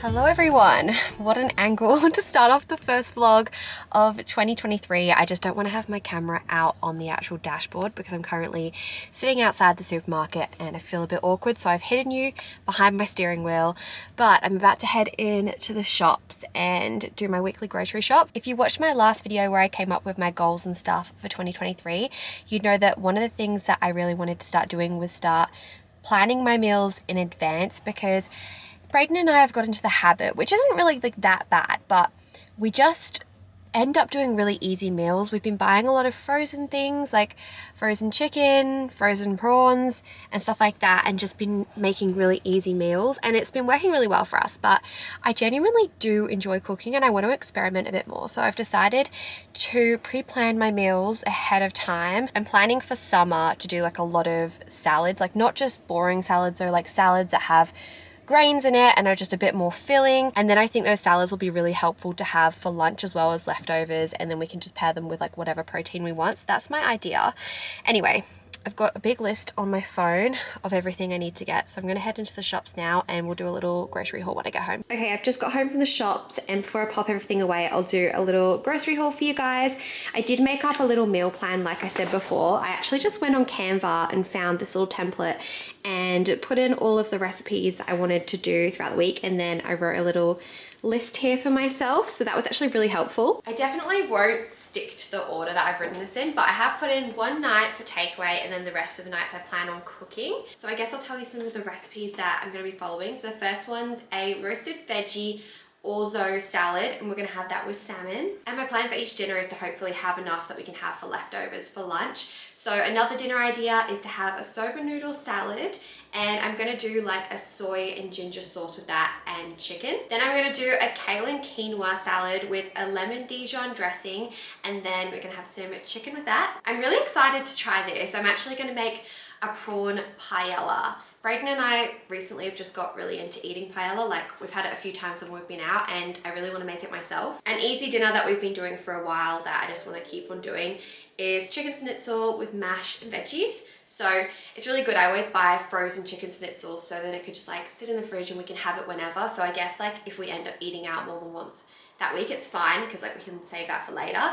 Hello everyone, what an angle to start off the first vlog of 2023. I just don't want to have my camera out on the actual dashboard because I'm currently sitting outside the supermarket and I feel a bit awkward, so I've hidden you behind my steering wheel. But I'm about to head in to the shops and do my weekly grocery shop. If you watched my last video where I came up with my goals and stuff for 2023, you'd know that one of the things that I really wanted to start doing was start planning my meals in advance, because Brayden and I have got into the habit, which isn't really like that bad, but we just end up doing really easy meals. We've been buying a lot of frozen things like frozen chicken, frozen prawns and stuff like that, and just been making really easy meals, and it's been working really well for us. But I genuinely do enjoy cooking and I want to experiment a bit more, so I've decided to pre-plan my meals ahead of time. I'm planning for summer to do like a lot of salads, like not just boring salads, or like salads that have grains in it and are just a bit more filling. And then I think those salads will be really helpful to have for lunch as well as leftovers, and then we can just pair them with like whatever protein we want. So that's my idea. Anyway, I've got a big list on my phone of everything I need to get, so I'm gonna head into the shops now and we'll do a little grocery haul when I get home. Okay, I've just got home from the shops, and before I pop everything away, I'll do a little grocery haul for you guys. I did make up a little meal plan like I said before. I actually just went on Canva and found this little template and put in all of the recipes that I wanted to do throughout the week, and then I wrote a little list here for myself, so that was actually really helpful. I definitely won't stick to the order that I've written this in, but I have put in one night for takeaway and then the rest of the nights I plan on cooking. So I guess I'll tell you some of the recipes that I'm going to be following. So the first one's a roasted veggie orzo salad, and we're going to have that with salmon. And my plan for each dinner is to hopefully have enough that we can have for leftovers for lunch. So another dinner idea is to have a soba noodle salad, and I'm gonna do like a soy and ginger sauce with that and chicken. Then I'm gonna do a kale and quinoa salad with a lemon Dijon dressing, and then we're gonna have some chicken with that. I'm really excited to try this. I'm actually gonna make a prawn paella. Brayden and I recently have just got really into eating paella. Like, we've had it a few times when we've been out, and I really want to make it myself. An easy dinner that we've been doing for a while that I just want to keep on doing is chicken schnitzel with mash and veggies. So it's really good. I always buy frozen chicken schnitzel, so then it could just like sit in the fridge and we can have it whenever. So I guess like if we end up eating out more than once that week, it's fine, because like we can save that for later.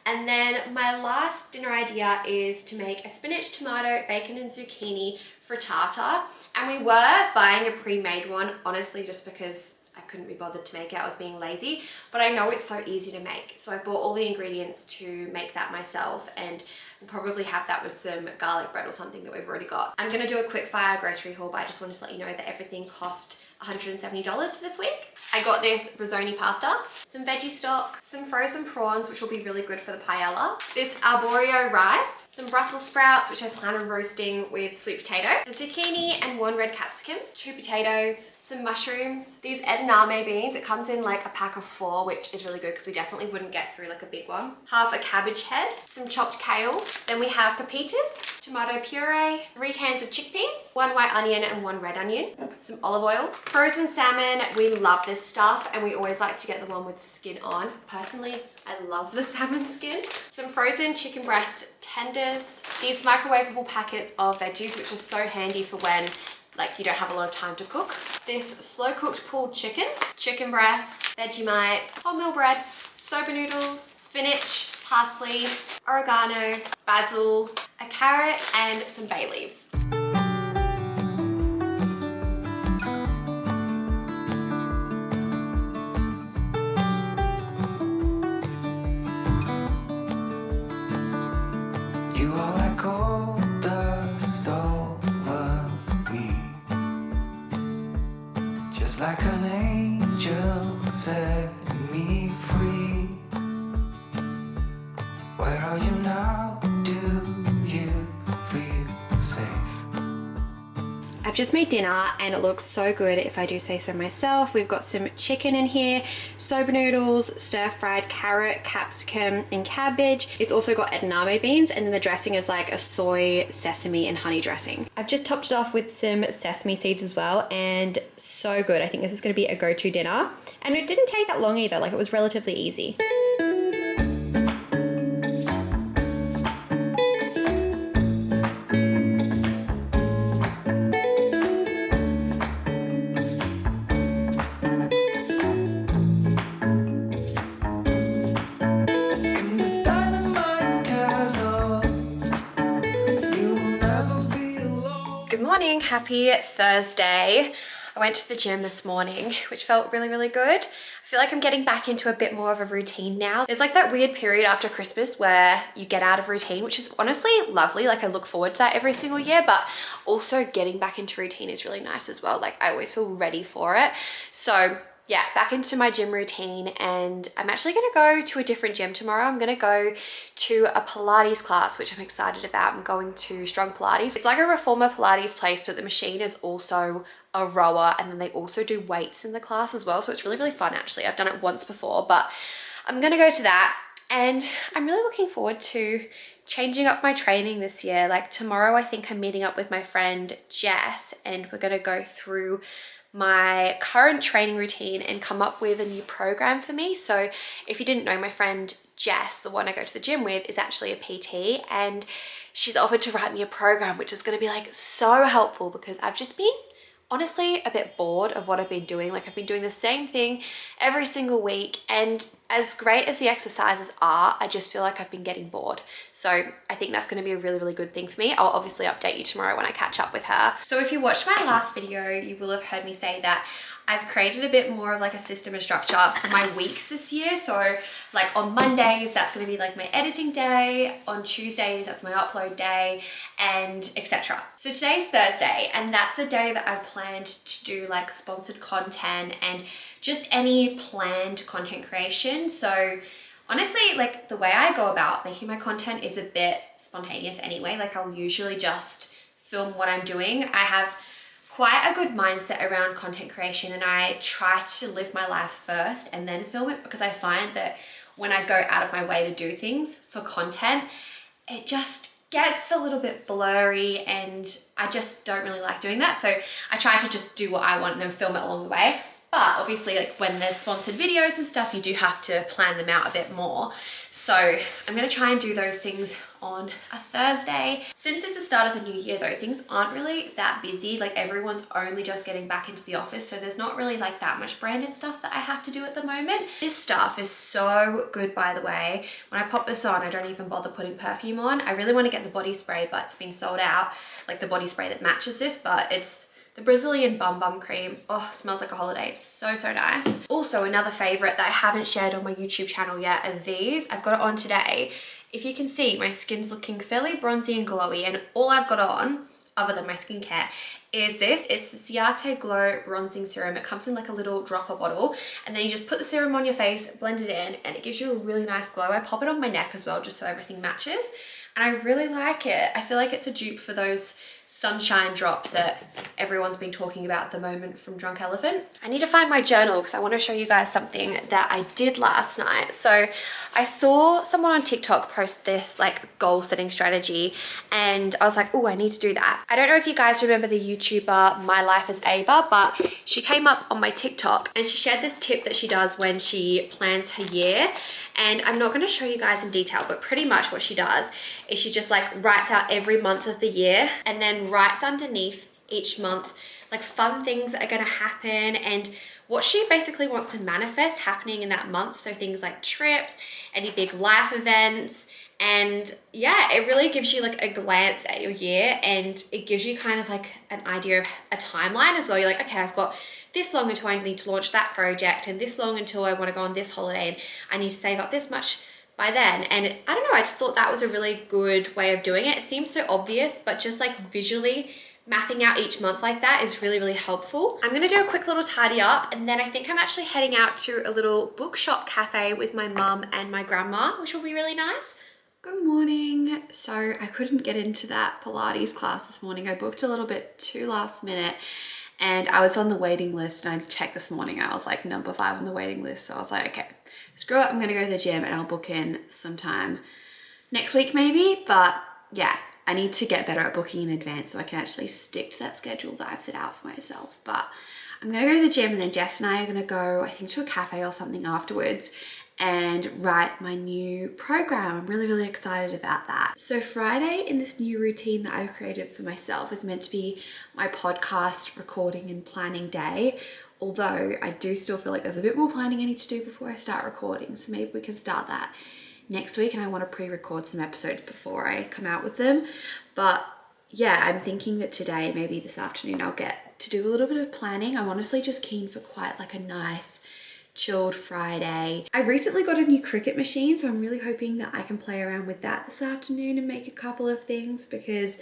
And then my last dinner idea is to make a spinach, tomato, bacon and zucchini frittata. And we were buying a pre-made one, honestly, just because I couldn't be bothered to make it. I was being lazy, but I know it's so easy to make. So I bought all the ingredients to make that myself, and we'll probably have that with some garlic bread or something that we've already got. I'm gonna do a quick fire grocery haul, but I just wanted to let you know that everything cost $170 for this week. I got this rizzoni pasta, some veggie stock, some frozen prawns, which will be really good for the paella, this arborio rice, some Brussels sprouts, which I plan on roasting with sweet potato, a zucchini and one red capsicum, 2 potatoes, some mushrooms, these edamame beans. It comes in like a pack of 4, which is really good because we definitely wouldn't get through like a big one. Half a cabbage head, some chopped kale. Then we have pepitas, tomato puree, 3 cans of chickpeas, 1 white onion and 1 red onion, some olive oil, frozen salmon. We love this stuff, and we always like to get the one with the skin on. Personally, I love the salmon skin. Some frozen chicken breast tenders, these microwavable packets of veggies, which are so handy for when like you don't have a lot of time to cook. This slow cooked pulled chicken, chicken breast, Vegemite, wholemeal bread, soba noodles, spinach, parsley, oregano, basil, a carrot and some bay leaves. You are like gold dust over me, just like an angel set me free. Where are you now? Do you feel safe? I've just made dinner and it looks so good, if I do say so myself. We've got some chicken in here, soba noodles, stir-fried carrot, capsicum and cabbage. It's also got edamame beans, and then the dressing is like a soy, sesame and honey dressing. I've just topped it off with some sesame seeds as well, and so good. I think this is going to be a go-to dinner, and it didn't take that long either. Like, it was relatively easy. happy Thursday. I went to the gym this morning, which felt really, really good. I feel like I'm getting back into a bit more of a routine now. There's like that weird period after Christmas where you get out of routine, which is honestly lovely. Like I look forward to that every single year, but also getting back into routine is really nice as well. Like I always feel ready for it. So yeah, back into my gym routine, and I'm actually gonna go to a different gym tomorrow. I'm gonna go to a Pilates class, which I'm excited about. I'm going to Strong Pilates. It's like a reformer Pilates place, but the machine is also a rower, and then they also do weights in the class as well. So it's really, really fun actually. I've done it once before, but I'm gonna go to that, and I'm really looking forward to changing up my training this year. Like tomorrow, I think I'm meeting up with my friend Jess, and we're gonna go through my current training routine and come up with a new program for me. So if you didn't know, my friend Jess, the one I go to the gym with, is actually a PT, and she's offered to write me a program, which is going to be like so helpful because I've just been honestly a bit bored of what I've been doing. Like I've been doing the same thing every single week, and as great as the exercises are, I just feel like I've been getting bored. So I think that's going to be a really, really good thing for me. I'll obviously update you tomorrow when I catch up with her. So if you watched my last video, you will have heard me say that I've created a bit more of like a system and structure for my weeks this year. So like on Mondays, that's going to be like my editing day. On Tuesdays, that's my upload day, and etc. So today's Thursday, and that's the day that I've planned to do like sponsored content and just any planned content creation. So honestly, like the way I go about making my content is a bit spontaneous anyway. Like I'll usually just film what I'm doing. I have quite a good mindset around content creation, and I try to live my life first and then film it, because I find that when I go out of my way to do things for content, it just gets a little bit blurry, and I just don't really like doing that. So I try to just do what I want and then film it along the way. But obviously, like when there's sponsored videos and stuff, you do have to plan them out a bit more. So I'm gonna try and do those things on a Thursday. Since it's the start of the new year though, things aren't really that busy. Like everyone's only just getting back into the office, so there's not really like that much branded stuff that I have to do at the moment. This stuff is so good, by the way. When I pop this on, I don't even bother putting perfume on. I really want to get the body spray, but it's been sold out, like the body spray that matches this, but it's the Brazilian Bum Bum Cream. Oh, smells like a holiday. It's so, so nice. Also, another favorite that I haven't shared on my YouTube channel yet are these. I've got it on today. If you can see, my skin's looking fairly bronzy and glowy, and all I've got on, other than my skincare, is this. It's the Ciate Glow Bronzing Serum. It comes in like a little dropper bottle, and then you just put the serum on your face, blend it in, and it gives you a really nice glow. I pop it on my neck as well, just so everything matches, and I really like it. I feel like it's a dupe for those sunshine drops that everyone's been talking about at the moment from Drunk Elephant. I need to find my journal because I want to show you guys something that I did last night. So I saw someone on TikTok post this like goal setting strategy, and I was like, oh, I need to do that. I don't know if you guys remember the YouTuber My Life as Ava, but she came up on my TikTok and she shared this tip that she does when she plans her year. And I'm not going to show you guys in detail, but pretty much what she does is she just like writes out every month of the year, and then writes underneath each month like fun things that are going to happen and what she basically wants to manifest happening in that month. So things like trips, any big life events, and yeah, it really gives you like a glance at your year, and it gives you kind of like an idea of a timeline as well. You're like, okay, I've got this long until I need to launch that project, and this long until I want to go on this holiday, and I need to save up this much by then. And I don't know, I just thought that was a really good way of doing it. It seems so obvious, but just like visually mapping out each month like that is really, really helpful. I'm gonna do a quick little tidy up, and then I think I'm actually heading out to a little bookshop cafe with my mum and my grandma, which will be really nice. Good morning. So I couldn't get into that Pilates class this morning. I booked a little bit too last minute, and I was on the waiting list, and I checked this morning and I was like number 5 on the waiting list. So I was like, okay, screw it, I'm gonna go to the gym and I'll book in sometime next week maybe. But yeah, I need to get better at booking in advance so I can actually stick to that schedule that I've set out for myself. But I'm gonna go to the gym, and then Jess and I are gonna go, I think, to a cafe or something afterwards and write my new program. I'm really, really excited about that. So Friday in this new routine that I've created for myself is meant to be my podcast recording and planning day. Although I do still feel like there's a bit more planning I need to do before I start recording. So maybe we can start that next week, and I want to pre-record some episodes before I come out with them. But yeah, I'm thinking that today, maybe this afternoon, I'll get to do a little bit of planning. I'm honestly just keen for quite like a nice chilled Friday. I recently got a new Cricut machine, so I'm really hoping that I can play around with that this afternoon and make a couple of things, because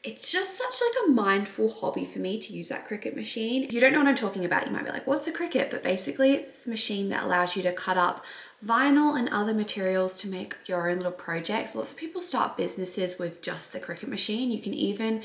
it's just such like a mindful hobby for me to use that Cricut machine. If you don't know what I'm talking about, you might be like, what's a Cricut? But basically it's this machine that allows you to cut up vinyl and other materials to make your own little projects. Lots of people start businesses with just the Cricut machine. You can even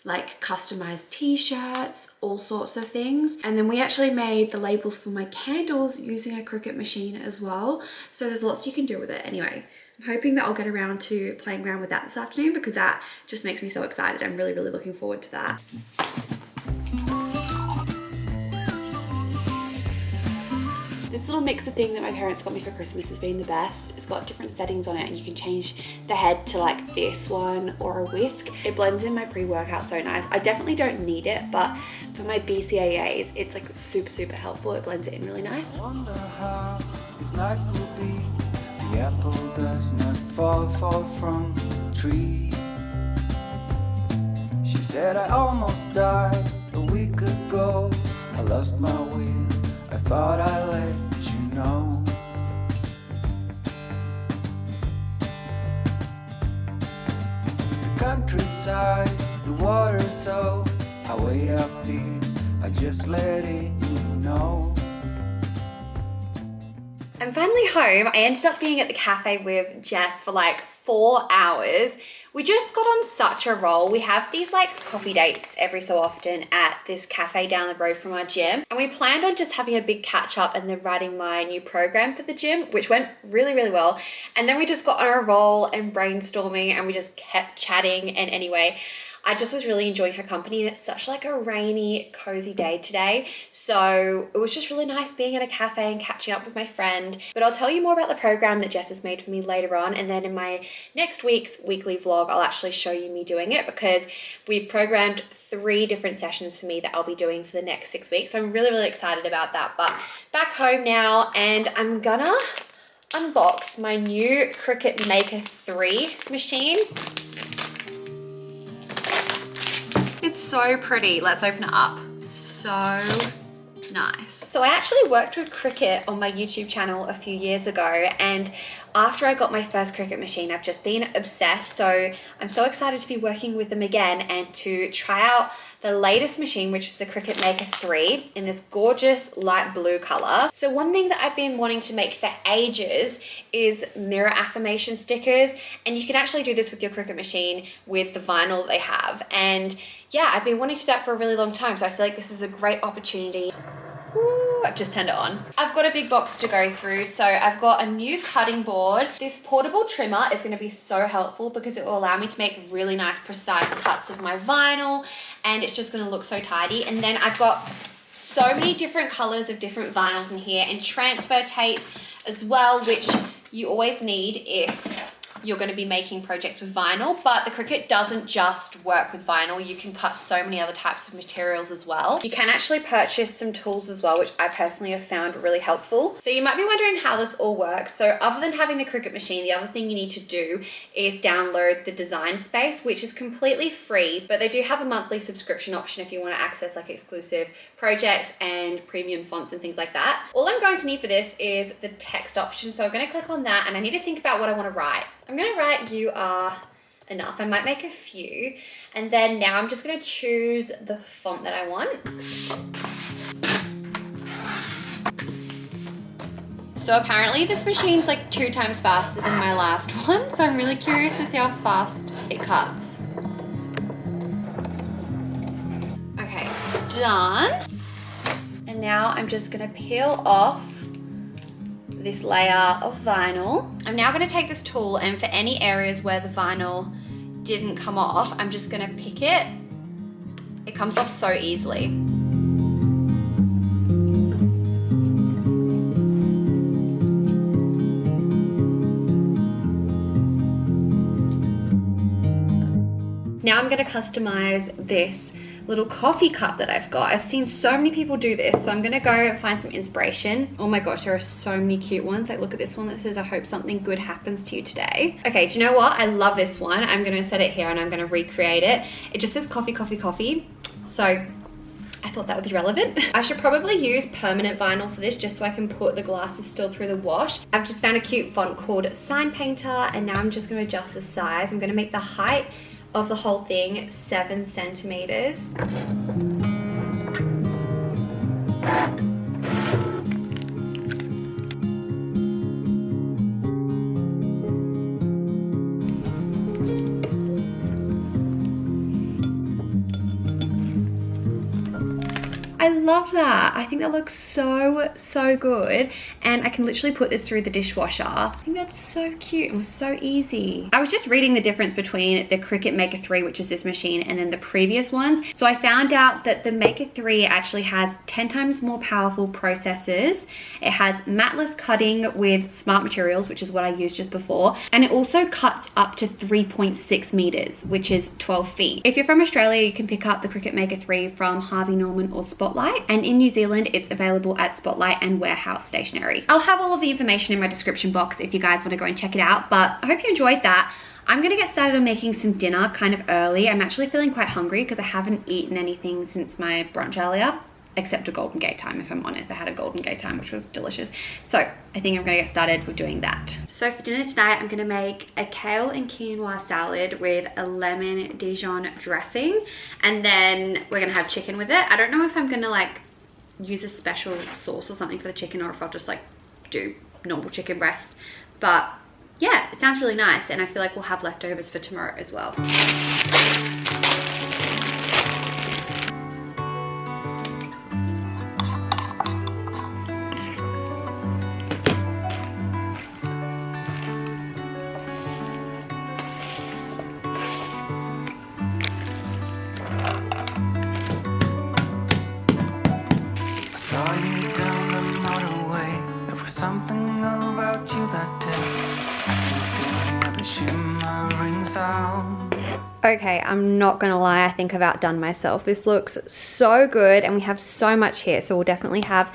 like customize t-shirts, all sorts of things. And then we actually made the labels for my candles using a Cricut machine as well. So there's lots you can do with it. Anyway, I'm hoping that I'll get around to playing around with that this afternoon, because that just makes me so excited. I'm really, really looking forward to that. This little mixer thing that my parents got me for Christmas has been the best. It's got different settings on it, and you can change the head to like this one or a whisk. It blends in my pre-workout so nice. I definitely don't need it, but for my BCAAs, it's like super, super helpful. It blends it in really nice. I wonder how this night will be. The apple does not fall from the tree. She said I almost died a week ago. I lost my will, I thought I let you know. The countryside, the water, so I wait up here, I just let it know. I'm finally home. I ended up being at the cafe with Jess for like 4 hours. We just got on such a roll. We have these like coffee dates every so often at this cafe down the road from our gym. And we planned on just having a big catch up and then writing my new program for the gym, which went really, really well. And then we just got on a roll and brainstorming, and we just kept chatting. And anyway, I just was really enjoying her company, and it's such like a rainy, cozy day today. So it was just really nice being at a cafe and catching up with my friend. But I'll tell you more about the program that Jess has made for me later on. And then in my next week's weekly vlog, I'll actually show you me doing it, because we've programmed 3 different sessions for me that I'll be doing for the next 6 weeks. So I'm really, really excited about that. But back home now, and I'm gonna unbox my new Cricut Maker 3 machine. It's so pretty. Let's open it up. So nice. So I actually worked with Cricut on my YouTube channel a few years ago, and after I got my first Cricut machine, I've just been obsessed. So I'm so excited to be working with them again and to try out the latest machine, which is the Cricut Maker 3 in this gorgeous light blue color. So one thing that I've been wanting to make for ages is mirror affirmation stickers, and you can actually do this with your Cricut machine with the vinyl that they have. And yeah, I've been wanting to do that for a really long time, so I feel like this is a great opportunity. Ooh, I've just turned it on. I've got a big box to go through. So I've got a new cutting board. This portable trimmer is going to be so helpful because it will allow me to make really nice, precise cuts of my vinyl, and it's just going to look so tidy. And then I've got so many different colors of different vinyls in here, and transfer tape as well, which you always need if you're going to be making projects with vinyl. But the Cricut doesn't just work with vinyl. You can cut so many other types of materials as well. You can actually purchase some tools as well, which I personally have found really helpful. So you might be wondering how this all works. So other than having the Cricut machine, the other thing you need to do is download the Design Space, which is completely free, but they do have a monthly subscription option if you want to access like exclusive projects and premium fonts and things like that. All I'm going to need for this is the text option. So I'm going to click on that, and I need to think about what I want to write. I'm going to write "You are enough." I might make a few. And then now I'm just going to choose the font that I want. So apparently this machine's like 2 times faster than my last one. So I'm really curious to see how fast it cuts. Okay, it's done. And now I'm just going to peel off this layer of vinyl. I'm now going to take this tool, and for any areas where the vinyl didn't come off, I'm just going to pick it. It comes off so easily. Now I'm going to customize this little coffee cup that I've got. I've seen so many people do this, so I'm gonna go and find some inspiration. Oh my gosh, there are so many cute ones. Like, look at this one that says, I hope something good happens to you today. Okay, do you know what? I love this one. I'm gonna set it here and I'm gonna recreate it. It just says coffee, coffee, coffee. So I thought that would be relevant. I should probably use permanent vinyl for this just so I can put the glasses still through the wash. I've just found a cute font called Sign Painter, and now I'm just gonna adjust the size. I'm gonna make the height of the whole thing 7 centimeters. I love that. I think that looks so good, and I can literally put this through the dishwasher. I think that's so cute and was so easy. I was just reading the difference between the Cricut Maker 3, which is this machine, and then the previous ones. So I found out that the Maker 3 actually has 10 times more powerful processors. It has matless cutting with smart materials, which is what I used just before, and it also cuts up to 3.6 meters, which is 12 feet. If you're from Australia, you can pick up the Cricut Maker 3 from Harvey Norman or Spotlight, and in New Zealand it's available at Spotlight and Warehouse Stationery. I'll have all of the information in my description box if you guys want to go and check it out, but I hope you enjoyed that. I'm gonna get started on making some dinner kind of early. I'm actually feeling quite hungry because I haven't eaten anything since my brunch earlier, except a Golden Gate time, if I'm honest. I had a Golden Gate time, which was delicious. So I think I'm gonna get started with doing that. So for dinner tonight, I'm gonna make a kale and quinoa salad with a lemon Dijon dressing. And then we're gonna have chicken with it. I don't know if I'm gonna like use a special sauce or something for the chicken, or if I'll just like do normal chicken breast. But yeah, it sounds really nice. And I feel like we'll have leftovers for tomorrow as well. Saw you down the motorway. There was something about you that day. I can still hear the shimmering sound. Okay, I'm not gonna lie, I think I've outdone myself. This looks so good and we have so much here, so we'll definitely have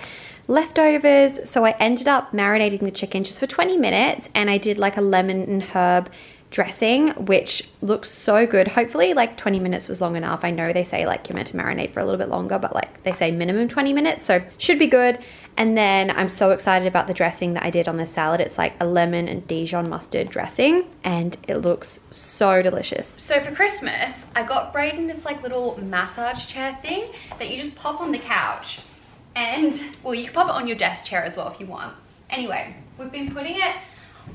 leftovers. So I ended up marinating the chicken just for 20 minutes and I did like a lemon and herb dressing, which looks so good. Hopefully like 20 minutes was long enough. I know they say like you're meant to marinate for a little bit longer, but like they say minimum 20 minutes, so should be good. And then I'm so excited about the dressing that I did on the salad. It's like a lemon and Dijon mustard dressing and it looks so delicious. So for Christmas, I got Brayden this like little massage chair thing that you just pop on the couch. And well, you can pop it on your desk chair as well if you want. Anyway, we've been putting it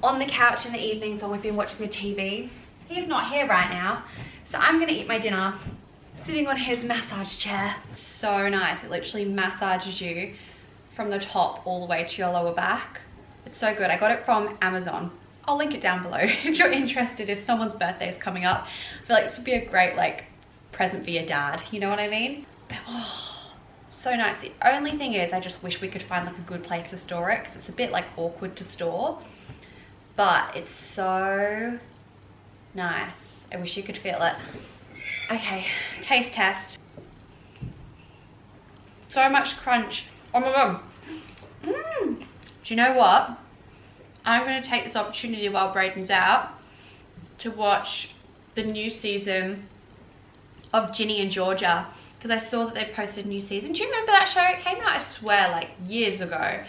on the couch in the evenings when we've been watching the TV. He's not here right now, so I'm gonna eat my dinner sitting on his massage chair. So nice, it literally massages you from the top all the way to your lower back. It's so good. I got it from Amazon. I'll link it down below if you're interested, if someone's birthday is coming up. I feel like this would be a great like present for your dad, you know what I mean? But, oh, so nice. The only thing is I just wish we could find like a good place to store it because it's a bit like awkward to store. But it's so nice. I wish you could feel it. Okay, taste test. So much crunch. Oh my god. Do you know what? I'm going to take this opportunity while Brayden's out to watch the new season of Ginny and Georgia, because I saw that they posted a new season. Do you remember that show? It came out, I swear, like years ago.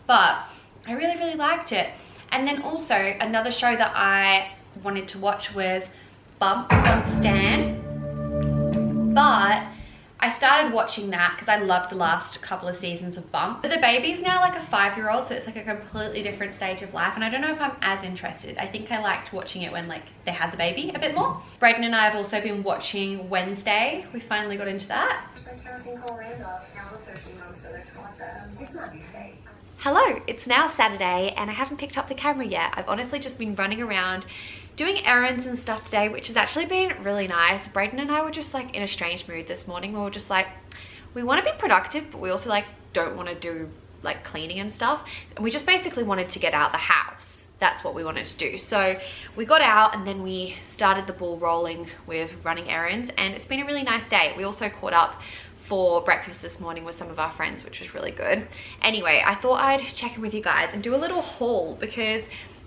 But I really liked it. And then also another show that I wanted to watch was Bump on Stan. But I started watching that because I loved the last couple of seasons of Bump. But the baby's now like a 5-year-old, so it's like a completely different stage of life. And I don't know if I'm as interested. I think I liked watching it when like they had the baby a bit more. Brayden and I have also been watching Wednesday. We finally got into that. Hello, it's now Saturday and I haven't picked up the camera yet. I've honestly just been running around doing errands and stuff today, which has actually been really nice. Brayden and I were just like in a strange mood this morning. We were just like, we want to be productive, but we also like don't want to do like cleaning and stuff. And we just basically wanted to get out the house. that's what we wanted to do. So we got out and then we started the ball rolling with running errands, and it's been a really nice day. We also caught up for breakfast this morning with some of our friends, which was really good. Anyway, I thought I'd check in with you guys and do a little haul because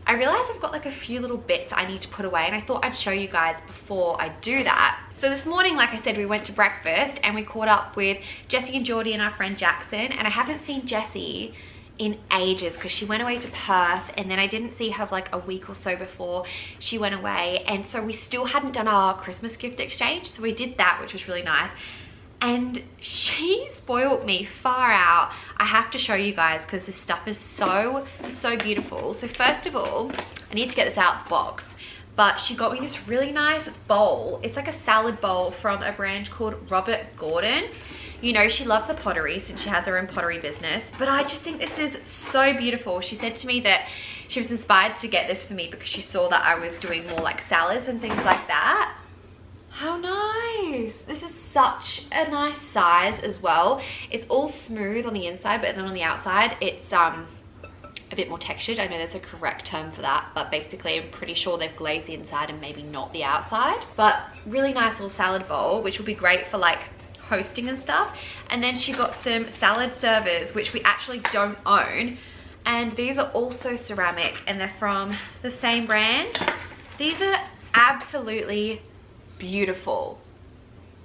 I realized I've got like a few little bits I need to put away, and I thought I'd show you guys before I do that. So this morning, like I said, we went to breakfast and we caught up with Jessie and Geordie and our friend Jackson, and I haven't seen Jessie in ages because she went away to Perth, and then I didn't see her for like a week or so before she went away, and so we still hadn't done our Christmas gift exchange. So we did that, which was really nice, and she spoiled me far out. I have to show you guys because this stuff is so beautiful. So first of all, I need to get this out of the box, but she got me this really nice bowl. It's like a salad bowl from a brand called Robert Gordon. You know, she loves the pottery since she has her own pottery business, but I just think this is so beautiful. She said to me that she was inspired to get this for me because she saw that I was doing more like salads and things like that. How nice. This is such a nice size as well. It's all smooth on the inside, but then on the outside, it's a bit more textured. I know there's a correct term for that, but basically I'm pretty sure they've glazed the inside and maybe not the outside. But really nice little salad bowl, which will be great for like hosting and stuff. And then she got some salad servers, which we actually don't own, and these are also ceramic and they're from the same brand. These are absolutely beautiful,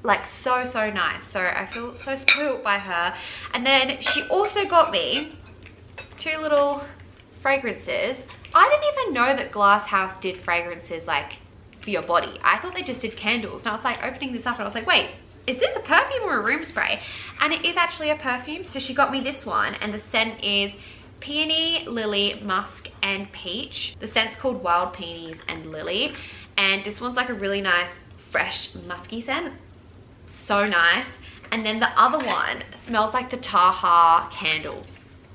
like so nice. So I feel so spoiled by her. And then she also got me two little fragrances. I didn't even know that Glass House did fragrances like for your body. I thought they just did candles, and I was like opening this up and I was like, wait, is this a perfume or a room spray? And it is actually a perfume. So she got me this one, and the scent is Peony, Lily, Musk, and Peach. The scent's called Wild Peonies and Lily, and this one's like a really nice, fresh, musky scent. So nice. And then the other one smells like the Taha candle,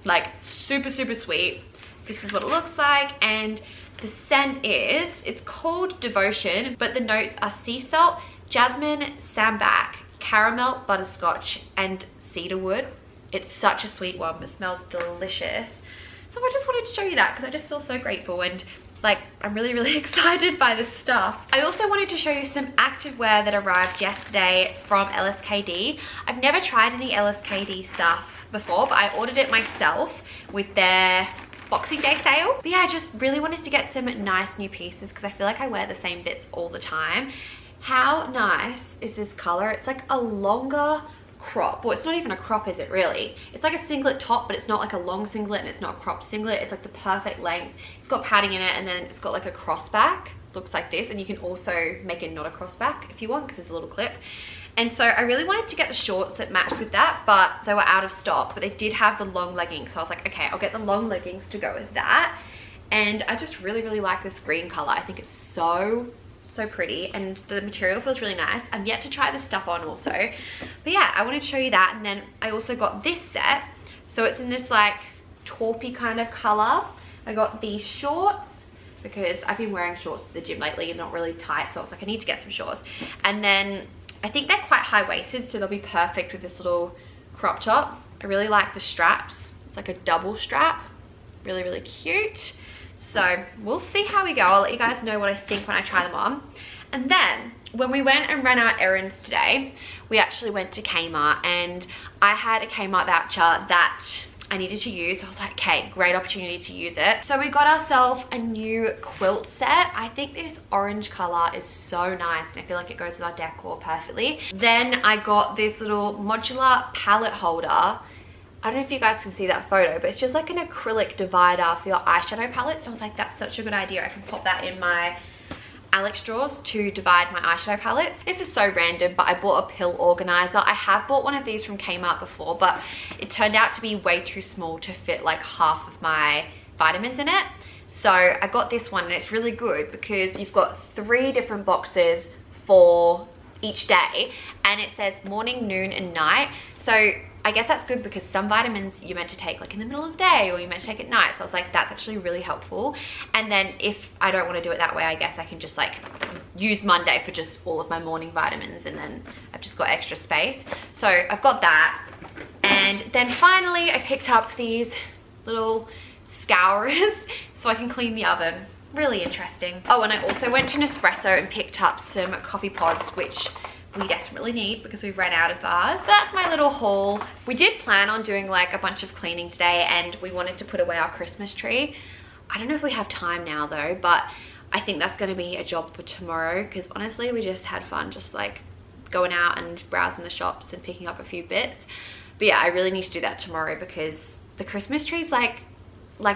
like super sweet. This is what it looks like, and the scent is, it's called Devotion, but the notes are sea salt, jasmine, sambac, caramel, butterscotch, and cedarwood. It's such a sweet one, but smells delicious. So I just wanted to show you that because I just feel so grateful, and like I'm really excited by this stuff. I also wanted to show you some activewear that arrived yesterday from LSKD. I've never tried any LSKD stuff before, but I ordered it myself with their Boxing Day sale. But yeah, I just really wanted to get some nice new pieces because I feel like I wear the same bits all the time. How nice is this color? It's like a longer crop. Well, it's not even a crop, is it really? It's like a singlet top, but it's not like a long singlet and it's not a crop singlet. It's like the perfect length. It's got padding in it, and then it's got like a crossback. Looks like this, and you can also make it not a crossback if you want because there's a little clip. And so I really wanted to get the shorts that matched with that, but they were out of stock, but they did have the long leggings. So I was like, okay, I'll get the long leggings to go with that. And I just really like this green color. I think it's so pretty, and the material feels really nice. I'm yet to try this stuff on also, but yeah, I wanted to show you that. And then I also got this set, so it's in this like taupey kind of color. I got these shorts because I've been wearing shorts to the gym lately and not really tight, so I was like, I need to get some shorts. And then I think they're quite high-waisted, so they'll be perfect with this little crop top. I really like the straps. It's like a double strap, really cute. So we'll see how we go. I'll let you guys know what I think when I try them on. And then when we went and ran our errands today, we actually went to Kmart, and I had a Kmart voucher that I needed to use. So I was like, okay, great opportunity to use it. So we got ourselves a new quilt set. I think this orange color is so nice, and I feel like it goes with our decor perfectly. Then I got this little modular palette holder. I don't know if you guys can see that photo, but it's just like an acrylic divider for your eyeshadow palette. So I was like, that's such a good idea. I can pop that in my Alex drawers to divide my eyeshadow palettes. This is so random, but I bought a pill organizer. I have bought one of these from Kmart before, but it turned out to be way too small to fit like half of my vitamins in it. So I got this one, and it's really good because you've got 3 different boxes for each day, and it says morning, noon, and night. So I guess that's good because some vitamins you're meant to take like in the middle of the day, or you're meant to take at night. So I was like, that's actually really helpful. And then if I don't want to do it that way, I guess I can just like use Monday for just all of my morning vitamins, and then I've just got extra space. So I've got that. And then finally I picked up these little scourers. so I can clean the oven. Really interesting. Oh, and I also went to Nespresso and picked up some coffee pods, which we desperately need because we've ran out of ours. That's my little haul. We did plan on doing like a bunch of cleaning today, and we wanted to put away our Christmas tree. I don't know if we have time now though, but I think that's going to be a job for tomorrow, because honestly we just had fun just like going out and browsing the shops and picking up a few bits. But yeah, I really need to do that tomorrow, because the Christmas tree's like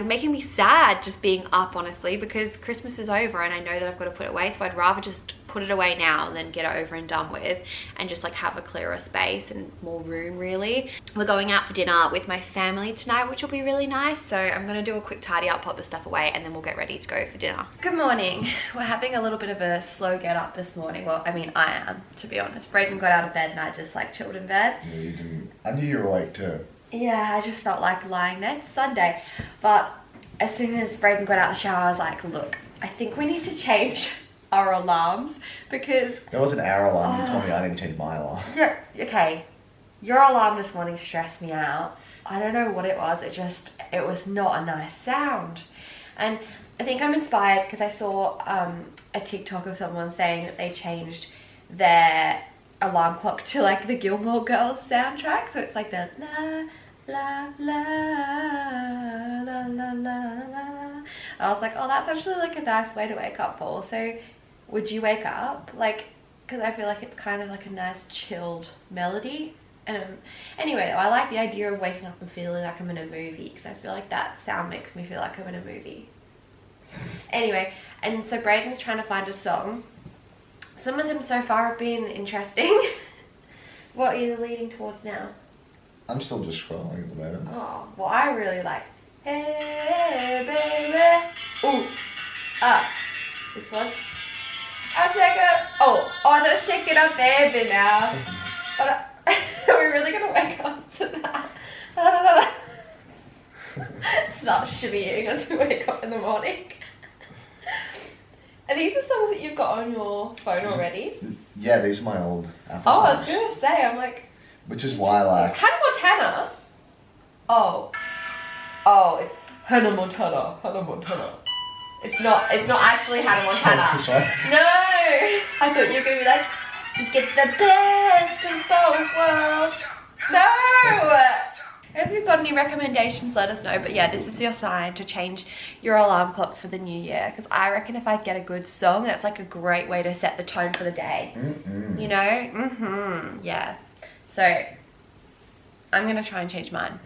making me sad just being up, honestly, because Christmas is over and I know that I've got to put it away. So I'd rather just put it away now and then get it over and done with, and just like have a clearer space and more room really. We're going out for dinner with my family tonight, which will be really nice. So I'm gonna do a quick tidy up, pop the stuff away, and then we'll get ready to go for dinner. Good morning. We're having a little bit of a slow get up this morning. Well, I mean, I am, to be honest. Braden got out of bed and I just like chilled in bed. No, you didn't. I knew you were awake too. Yeah, I just felt like lying there. It's Sunday. But as soon as Braden got out of the shower, I was like, look, I think we need to change our alarms, because... It wasn't our alarm, you told me I didn't change my alarm. Yeah, okay. Your alarm this morning stressed me out. I don't know what it was, it was not a nice sound. And I think I'm inspired because I saw a TikTok of someone saying that they changed their alarm clock to like the Gilmore Girls soundtrack. So it's like the la la la la la la la. I was like, oh, that's actually like a nice way to wake up, Paul. So would you wake up? Like, because I feel like it's kind of like a nice chilled melody. Anyway, I like the idea of waking up and feeling like I'm in a movie, because I feel like that sound makes me feel like I'm in a movie. Anyway, and so Braden's trying to find a song. Some of them so far have been interesting. What are you leaning towards now? I'm still just scrolling at the moment. Oh, well, I really like Hey Baby. Ooh. This one. I'll shake it. Oh, don't shake it up, baby, now. Are we really gonna wake up to that? Start shimmying as we wake up in the morning. Are these the songs that you've got on your phone already? Yeah, these are my old Apple Oh, I songs. was gonna say, I'm like... Which is why, like... Hannah Montana? Oh, it's Hannah Montana. It's not actually Hannah Montana. Sorry. No! I thought you were gonna be like, you get the best of both worlds. No! If you've got any recommendations, let us know. But yeah, this is your sign to change your alarm clock for the new year. Because I reckon if I get a good song, that's like a great way to set the tone for the day. You know? Yeah. So, I'm going to try and change mine.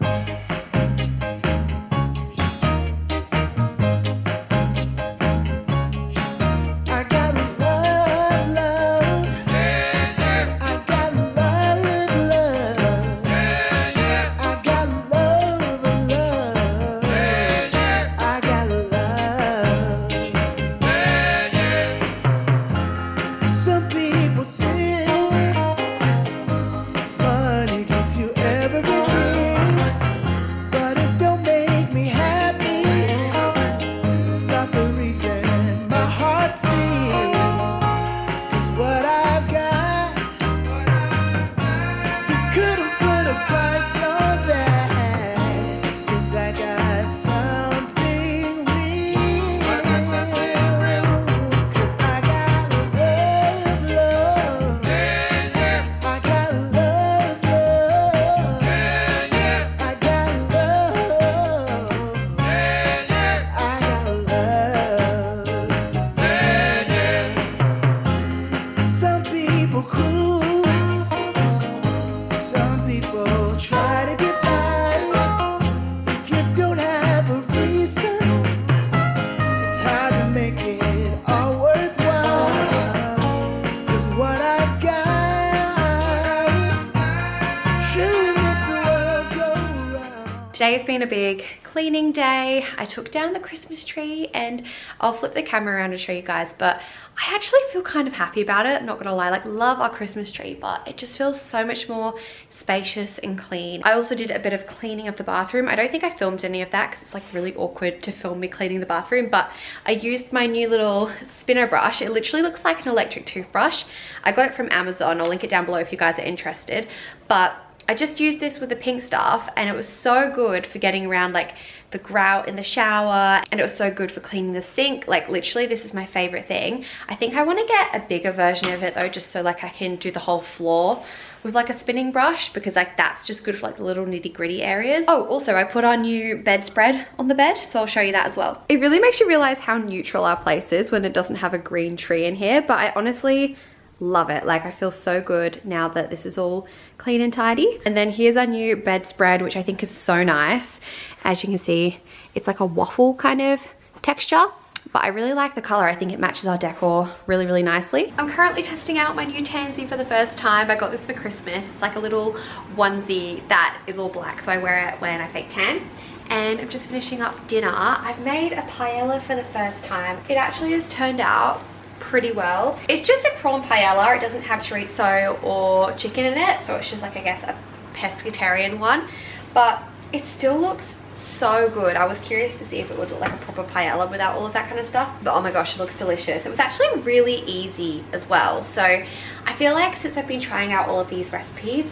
Today has been a big cleaning day. I took down the Christmas tree, and I'll flip the camera around to show you guys, but I actually feel kind of happy about it, not gonna lie. Like, love our Christmas tree, but it just feels so much more spacious and clean. I also did a bit of cleaning of the bathroom. I don't think I filmed any of that because it's like really awkward to film me cleaning the bathroom, but I used my new little spinner brush. It literally looks like an electric toothbrush. I got it from Amazon. I'll link it down below if you guys are interested, but I just used this with the pink stuff and it was so good for getting around like the grout in the shower, and it was so good for cleaning the sink. Like literally this is my favorite thing. I think I want to get a bigger version of it though, just so like I can do the whole floor with like a spinning brush, because like that's just good for like the little nitty gritty areas. Oh, also I put our new bedspread on the bed, so I'll show you that as well. It really makes you realize how neutral our place is when it doesn't have a green tree in here, but I honestly love it. Like I feel so good now that this is all clean and tidy. And then here's our new bedspread, which I think is so nice. As you can see, it's like a waffle kind of texture, but I really like the color. I think it matches our decor really, really nicely. I'm currently testing out my new tansy for the first time. I got this for Christmas. It's like a little onesie that is all black, so I wear it when I fake tan. And I'm just finishing up dinner. I've made a paella for the first time. It actually has turned out pretty well. It's just a prawn paella. It doesn't have chorizo or chicken in it, so it's just like, I guess, a pescatarian one, but it still looks so good. I was curious to see if it would look like a proper paella without all of that kind of stuff, but oh my gosh, it looks delicious. It was actually really easy as well, so I feel like since I've been trying out all of these recipes,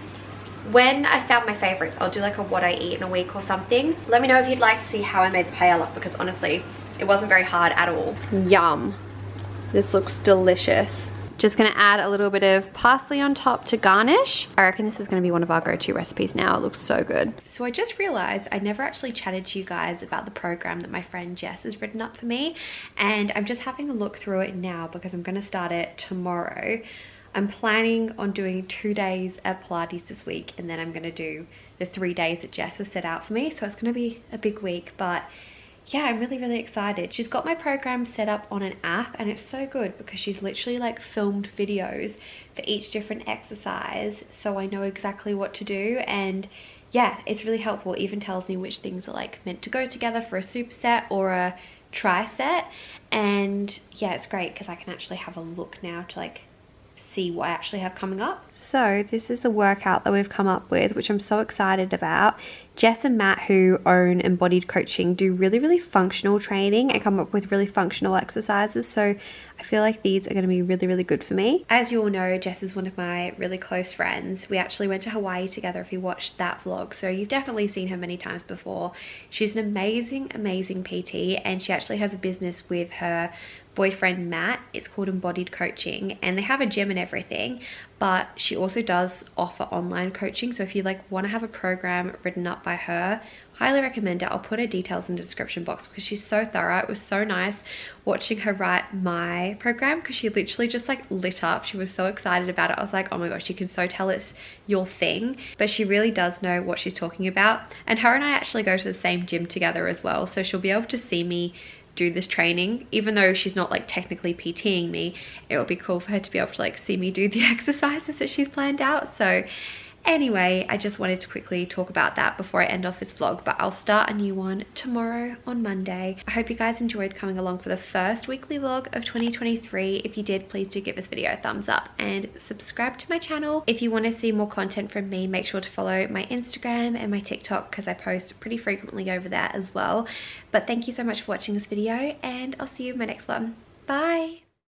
when I found my favorites, I'll do like a what I eat in a week or something. Let me know if you'd like to see how I made the paella, because honestly it wasn't very hard at all. Yum. This looks delicious. Just gonna add a little bit of parsley on top to garnish. I reckon this is gonna be one of our go-to recipes now. It looks so good. So I just realized I never actually chatted to you guys about the program that my friend Jess has written up for me, and I'm just having a look through it now because I'm gonna start it tomorrow. I'm planning on doing 2 days at Pilates this week, and then I'm gonna do the 3 days that Jess has set out for me. So it's gonna be a big week, but yeah, I'm really, really excited. She's got my program set up on an app, and it's so good because she's literally like filmed videos for each different exercise, so I know exactly what to do. And yeah, it's really helpful. It even tells me which things are like meant to go together for a superset or a triset. And yeah, it's great because I can actually have a look now to like see what I actually have coming up. So this is the workout that we've come up with, which I'm so excited about. Jess and Matt, who own Embodied Coaching, do really, really functional training and come up with really functional exercises. So I feel like these are going to be really, really good for me. As you all know, Jess is one of my really close friends. We actually went to Hawaii together if you watched that vlog. So you've definitely seen her many times before. She's an amazing, amazing PT, and she actually has a business with her boyfriend Matt. It's called Embodied Coaching, and they have a gym and everything, but she also does offer online coaching. So if you like want to have a program written up by her, highly recommend it. I'll put her details in the description box because she's so thorough. It was so nice watching her write my program because she literally just like lit up. She was so excited about it. I was like, oh my gosh, you can so tell it's your thing. But she really does know what she's talking about, and her and I actually go to the same gym together as well, so she'll be able to see me do this training. Even though she's not like technically PTing me, it would be cool for her to be able to like see me do the exercises that she's planned out. So anyway, I just wanted to quickly talk about that before I end off this vlog, but I'll start a new one tomorrow on Monday. I hope you guys enjoyed coming along for the first weekly vlog of 2023. If you did, please do give this video a thumbs up and subscribe to my channel. If you want to see more content from me, make sure to follow my Instagram and my TikTok because I post pretty frequently over there as well. But thank you so much for watching this video, and I'll see you in my next one. Bye!